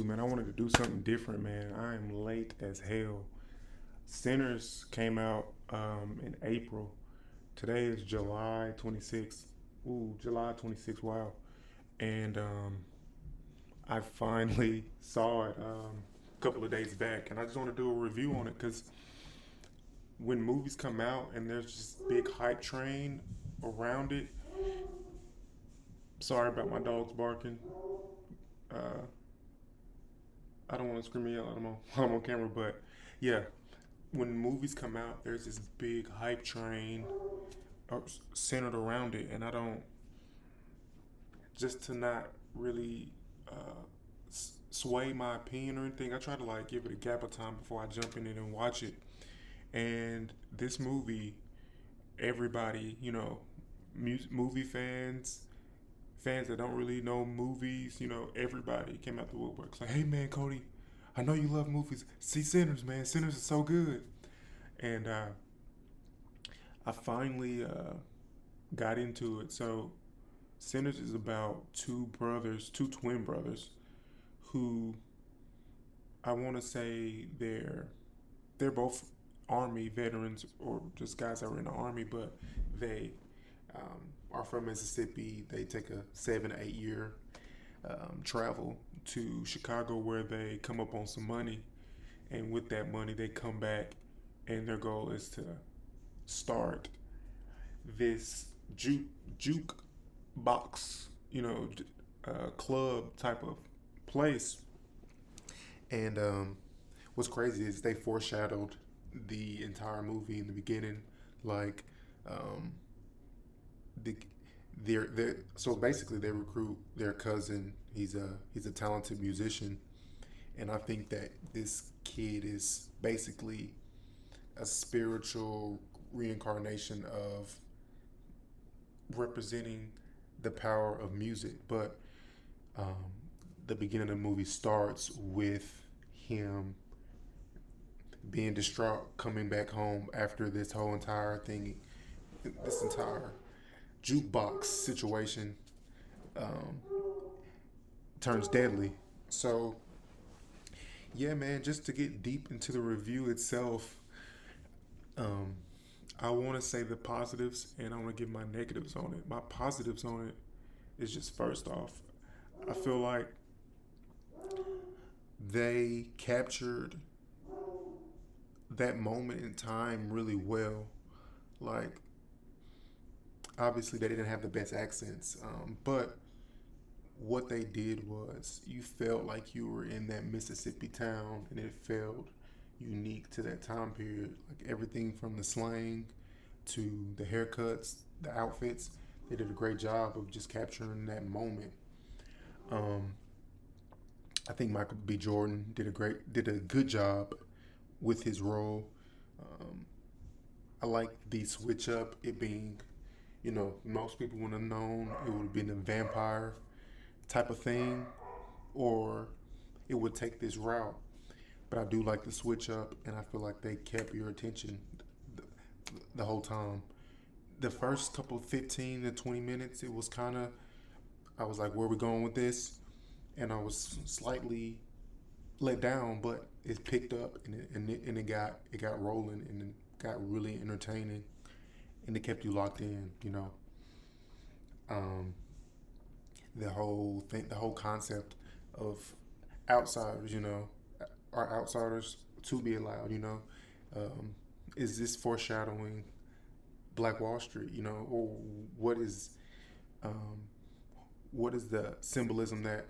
Man, I wanted to do something different, man. I am late as hell. Sinners came out in April. Today is July 26th. Ooh, July 26th, wow. And I finally saw it a couple of days back, and I just want to do a review on it because when movies come out and there's just big hype train around it. Sorry about my dogs barking. Uh, I don't want to scream and yell at them I'm on camera, but yeah, when movies come out, there's this big hype train centered around it, and I don't just to not really sway my opinion or anything. I try to like give it a gap of time before I jump in it and watch it. And this movie, everybody, movie fans, fans that don't really know movies, everybody came out the woodwork. It's like, hey man, Cody, I know you love movies. See Sinners, man. Sinners is so good. And I finally got into it. So Sinners is about two brothers, two twin brothers, who I want to say they're both army veterans or just guys that were in the army, but they are from Mississippi. They take a 7 8 year travel to Chicago where they come up on some money, and with that money they come back, and their goal is to start this juke box, club type of place. And what's crazy is they foreshadowed the entire movie in the beginning, like um, the they're so basically they recruit their cousin. He's a talented musician, and I think that this kid is basically a spiritual reincarnation of representing the power of music. But um, the beginning of the movie starts with him being distraught, coming back home after this whole entire thing, this entire jukebox situation um, turns deadly. So, yeah, man, just to get deep into the review itself, um, I want to say the positives and I want to give my negatives on it. My positives on it is just first off, I feel like they captured that moment in time really well. Like, obviously, they didn't have the best accents, but what they did was you felt like you were in that Mississippi town and it felt unique to that time period. Like, everything from the slang to the haircuts, the outfits, they did a great job of just capturing that moment. Um, I think Michael B. Jordan did a good job with his role. Um, I like the switch up, it being, most people would have known it would have been a vampire type of thing, or it would take this route. But I do like the switch up, and I feel like they kept your attention the, the whole time. The first couple 15 to 20 minutes, it was kind of, I was like, where are we going with this? And I was slightly let down, but it picked up and it got rolling and it got really entertaining and it kept you locked in. Um, the whole concept of outsiders, are outsiders to be allowed. Um, is this foreshadowing Black Wall Street? Or what is um, what is the symbolism that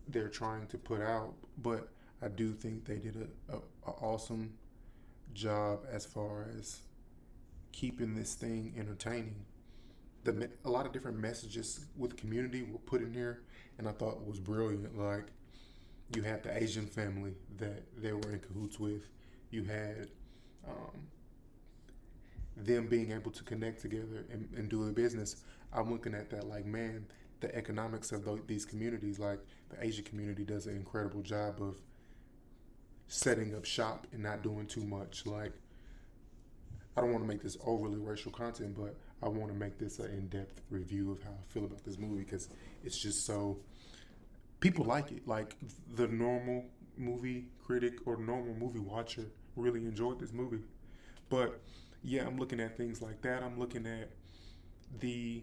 they're trying to put out? But I do think they did a awesome job as far as keeping this thing entertaining. A lot of different messages with community were put in here, and I thought was brilliant. Like, you had the Asian family that they were in cahoots with. You had um, them being able to connect together and do a business. I'm looking at that like, man, the economics of these communities, like the Asian community does an incredible job of setting up shop and not doing too much. Like, I don't want to make this overly racial content, but I want to make this an in-depth review of how I feel about this movie because it's just so people like it. Like the normal movie critic or normal movie watcher really enjoyed this movie. But yeah, I'm looking at things like that. I'm looking at the,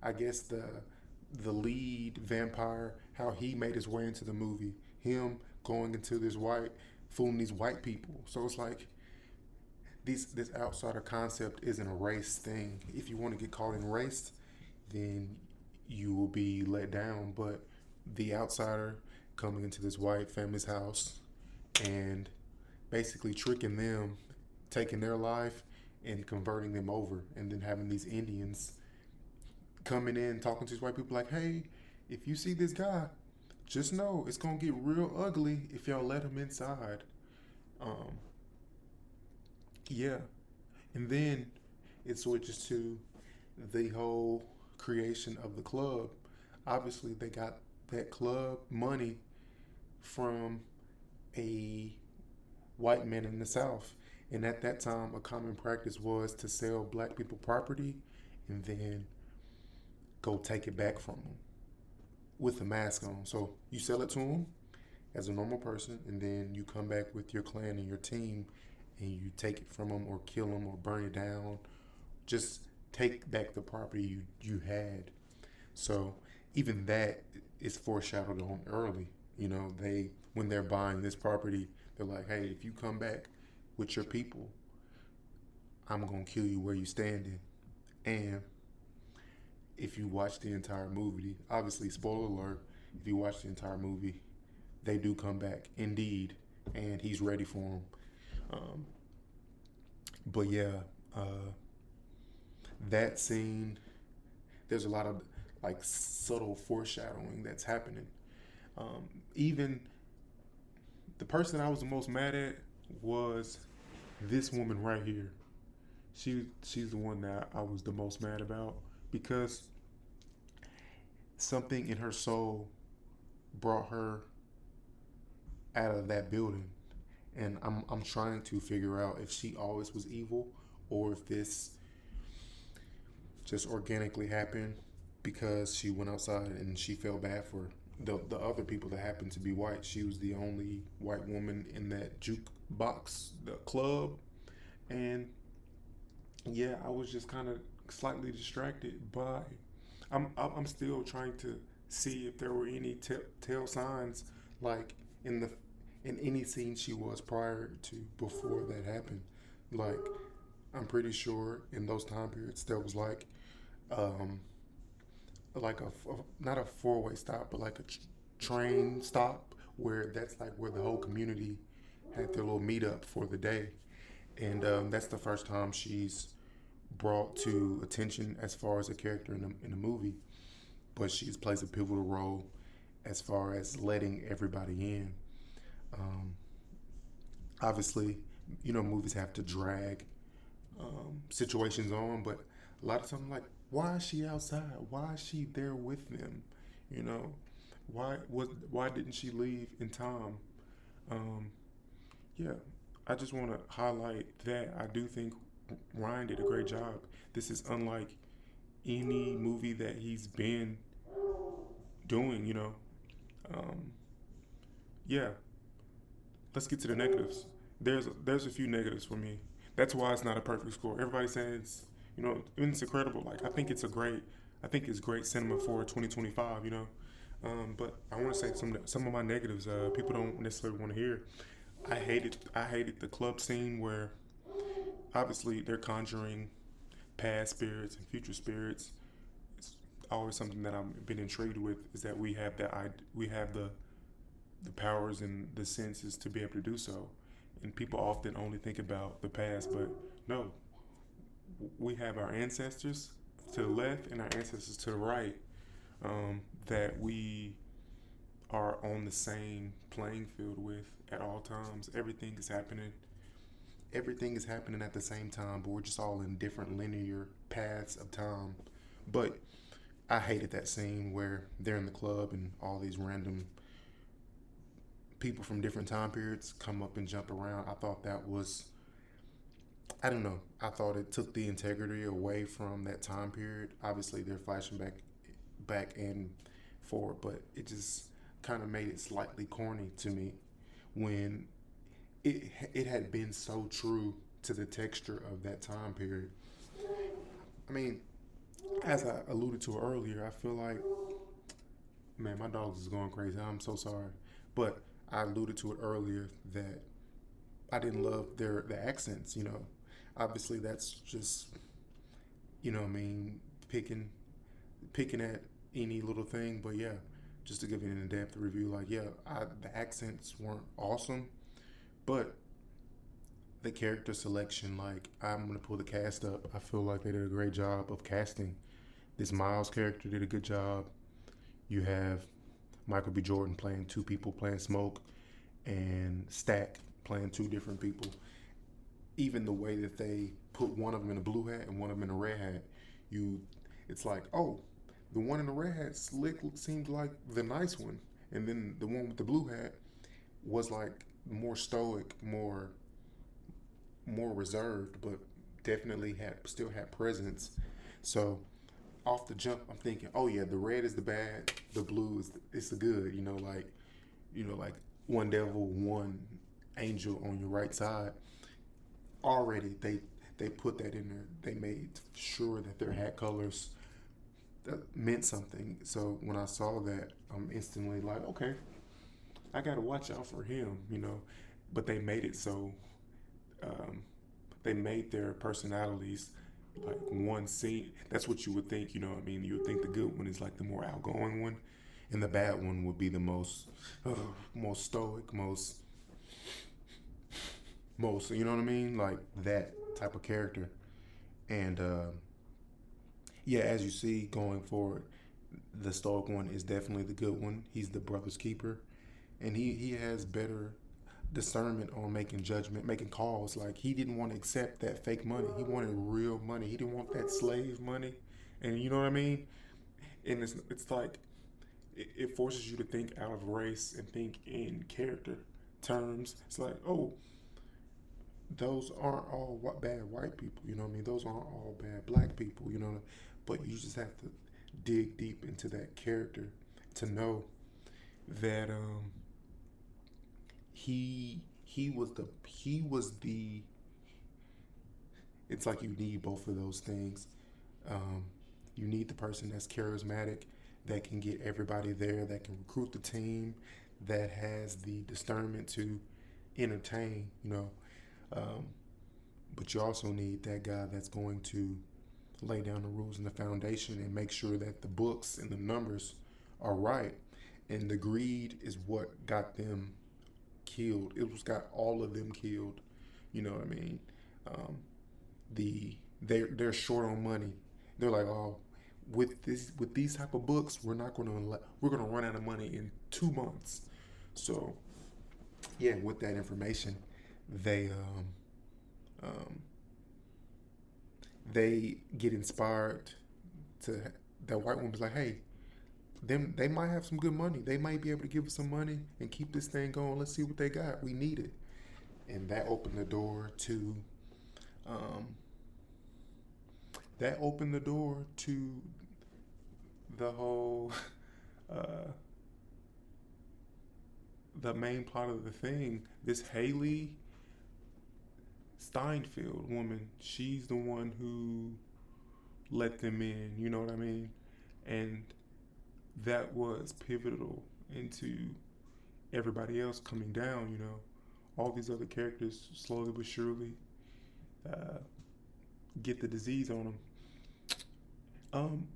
I guess the lead vampire, how he made his way into the movie. Him going into this white, fooling these white people. So it's like this outsider concept isn't a race thing. If you want to get caught in race, then you will be let down. But the outsider coming into this white family's house and basically tricking them, taking their life and converting them over, and then having these Indians coming in talking to these white people like, hey, if you see this guy, just know it's gonna get real ugly if y'all let him inside. Um, yeah, and then it switches to the whole creation of the club. Obviously, they got that club money from a white man in the South. And at that time, a common practice was to sell black people property and then go take it back from them with a mask on. So you sell it to them as a normal person, and then you come back with your clan and your team and you take it from them or kill them or burn it down. Just take back the property you had. So even that is foreshadowed on early. You know, they when they're buying this property, they're like, hey, if you come back with your people, I'm gonna kill you where you standing. And if you watch the entire movie, obviously spoiler alert, if you watch the entire movie, they do come back indeed, and he's ready for them. Um, but yeah, uh, that scene, there's a lot of like subtle foreshadowing that's happening. Even the person I was the most mad at was this woman right here. She's the one that I was the most mad about because something in her soul brought her out of that building, and I'm trying to figure out if she always was evil or if this just organically happened because she went outside and she felt bad for the other people that happened to be white. She was the only white woman in that jukebox, the club, and yeah, I was just kind of slightly distracted by. I'm still trying to see if there were any tell signs like in the in any scene she was prior to before that happened. Like I'm pretty sure in those time periods there was um like not a four-way stop, but like a train stop where that's like where the whole community had their little meetup for the day, and that's the first time she's brought to attention as far as a character in the movie. But she plays a pivotal role as far as letting everybody in. Um, Obviously, you know, movies have to drag situations on, but a lot of times, I'm like, why is she outside? Why is she there with them? You know, why didn't she leave in time? Um, yeah, I just want to highlight that I do think Ryan did a great job. This is unlike any movie that he's been doing. Um, yeah. Let's get to the negatives. There's a few negatives for me. That's why it's not a perfect score. Everybody says, it's incredible. Like I think it's great cinema for 2025. But I want to say some of my negatives. People don't necessarily want to hear. I hated the club scene where obviously they're conjuring past spirits and future spirits. It's always something that I've been intrigued with is that we have the powers and the senses to be able to do so. And people often only think about the past, but no, we have our ancestors to the left and our ancestors to the right, that we are on the same playing field with at all times. Everything is happening at the same time, but we're just all in different linear paths of time. But I hated that scene where they're in the club and all these random people from different time periods come up and jump around. I thought that was, I don't know. I thought it took the integrity away from that time period. Obviously, they're flashing back and for it, but it just kind of made it slightly corny to me when it had been so true to the texture of that time period. I mean, as I alluded to earlier, I feel like, man, my dogs is going crazy. I'm so sorry, but I alluded to it earlier that I didn't love the accents. Obviously that's just I mean picking at any little thing, but yeah, just to give it an in-depth review, like yeah, the accents weren't awesome, but the character selection, like I'm gonna pull the cast up. I feel like they did a great job of casting. This Miles character did a good job. You have Michael B. Jordan playing two people, playing Smoke, and Stack playing two different people. Even the way that they put one of them in a blue hat and one of them in a red hat, you, it's like, oh, the one in the red hat slick seemed like the nice one, and then the one with the blue hat was like more stoic, more reserved, but definitely had still had presence. So off the jump, I'm thinking, oh yeah, the red is the bad, the blue is the good. Like one devil, one angel on your right side. Already, they put that in there. They made sure that their hat colors meant something. So when I saw that, I'm instantly like, okay, I gotta watch out for him. But they made it so um, they made their personalities like one scene. That's what you would think. You know what I mean? You would think the good one is like the more outgoing one, and the bad one would be the most stoic, most. You know what I mean? Like that type of character. And yeah, as you see going forward, the stoic one is definitely the good one. He's the brother's keeper, and he has better discernment on making judgment, making calls. Like he didn't want to accept that fake money. He wanted real money. He didn't want that slave money. And you know what I mean? And it's like it forces you to think out of race and think in character terms. It's like, oh, those aren't all bad white people. You know what I mean? Those aren't all bad black people. But you just have to dig deep into that character to know that he was the. It's like you need both of those things. Um, you need the person that's charismatic, that can get everybody there, that can recruit the team, that has the discernment to entertain. Um, but you also need that guy that's going to lay down the rules and the foundation and make sure that the books and the numbers are right. And the greed is what got them killed. It was got all of them killed. You know what I mean? Um, they're short on money. They're like, oh, with these type of books, we're gonna run out of money in 2 months. So yeah, with that information, they um, they get inspired to that white woman's like, hey, them they might have some good money. They might be able to give us some money and keep this thing going. Let's see what they got. We need it, and um, that opened the door to the whole uh, the main plot of the thing. This Haley Steinfeld woman, she's the one who let them in. You know what I mean? And that was pivotal into everybody else coming down. All these other characters slowly but surely uh, get the disease on them. Um,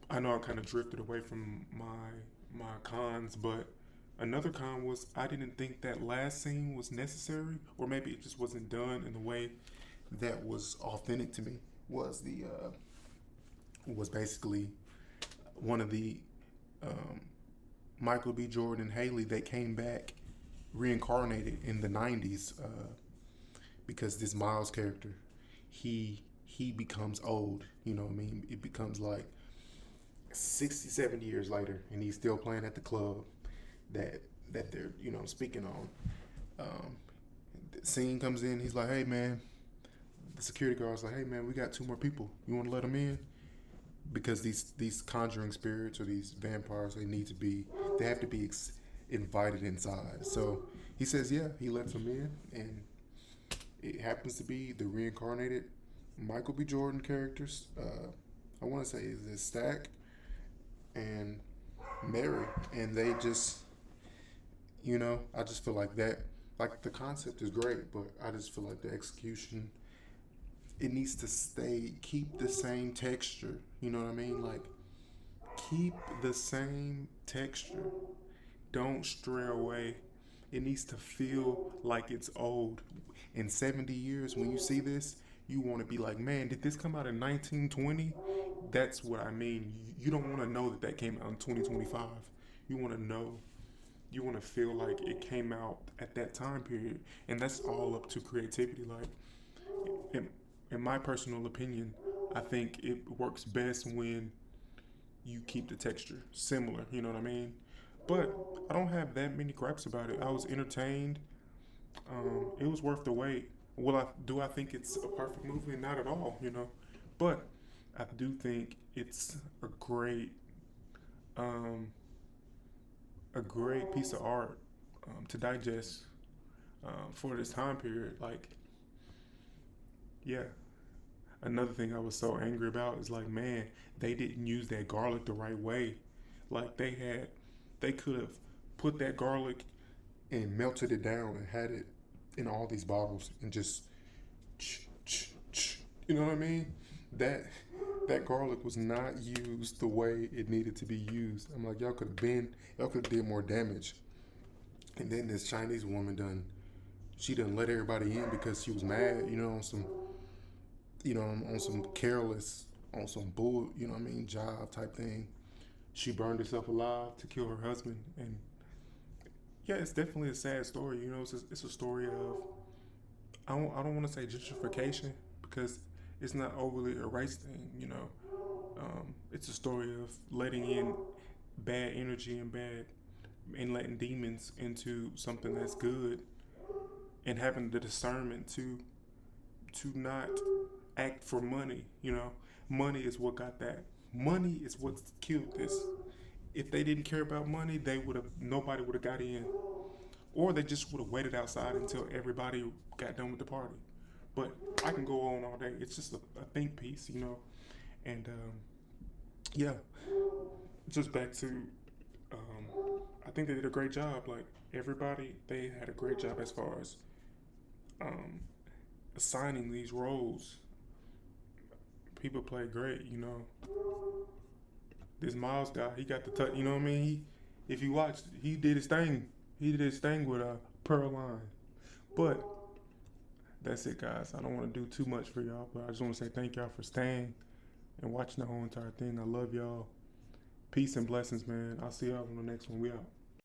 I know I kind of drifted away from my cons, but another con was I didn't think that last scene was necessary, or maybe it just wasn't done in a way that was authentic to me. Was basically one of the um, Michael B. Jordan and Haley. They came back reincarnated in the '90s because this Miles character, he becomes old. You know what I mean? It becomes like 60, 70 years later, and he's still playing at the club that they're speaking on. The scene comes in. He's like, "Hey man," the security guard's like, "Hey man, we got two more people. You want to let them in?" because these conjuring spirits or these vampires, they have to be invited inside. So he says, yeah, he lets them in, and it happens to be the reincarnated Michael B. Jordan characters. I want to say is it Stack and Mary, and they just, I just feel like that. Like the concept is great, but I just feel like the execution, it needs to keep the same texture. You know what I mean? Like, keep the same texture. Don't stray away. It needs to feel like it's old. In 70 years, when you see this, you want to be like, man, did this come out in 1920? That's what I mean. You don't want to know that came out in 2025. You want to know, you want to feel like it came out at that time period. And that's all up to creativity. Like, in, in my personal opinion, I think it works best when you keep the texture similar. You know what I mean? But I don't have that many gripes about it. I was entertained. It was worth the wait. I think it's a perfect movie? Not at all. But I do think it's um, a great piece of art to digest for this time period. Like, yeah. Another thing I was so angry about is like, man, they didn't use that garlic the right way. Like they could have put that garlic and melted it down and had it in all these bottles and just, you know what I mean? That that garlic was not used the way it needed to be used. I'm like, y'all could have did more damage. And then this Chinese woman she done let everybody in because she was mad, on some careless, on some bull, job type thing. She burned herself alive to kill her husband, and yeah, it's definitely a sad story. It's a story of, I don't want to say gentrification because it's not overly a race thing. It's a story of letting in bad energy and letting demons into something that's good, and having the discernment to not act for money. Money is what got that. Money is what killed this. If they didn't care about money, they would have nobody would have got in, or they just would have waited outside until everybody got done with the party. But I can go on all day. It's just a think piece. And yeah, just back to, I think they did a great job. Like everybody, they had a great job as far as um, assigning these roles. People played great. This Miles guy, he got the touch. You know what I mean? If you watched, he did his thing. He did his thing with Pearline. But that's it, guys. I don't want to do too much for y'all, but I just want to say thank y'all for staying and watching the whole entire thing. I love y'all. Peace and blessings, man. I'll see y'all on the next one. We out.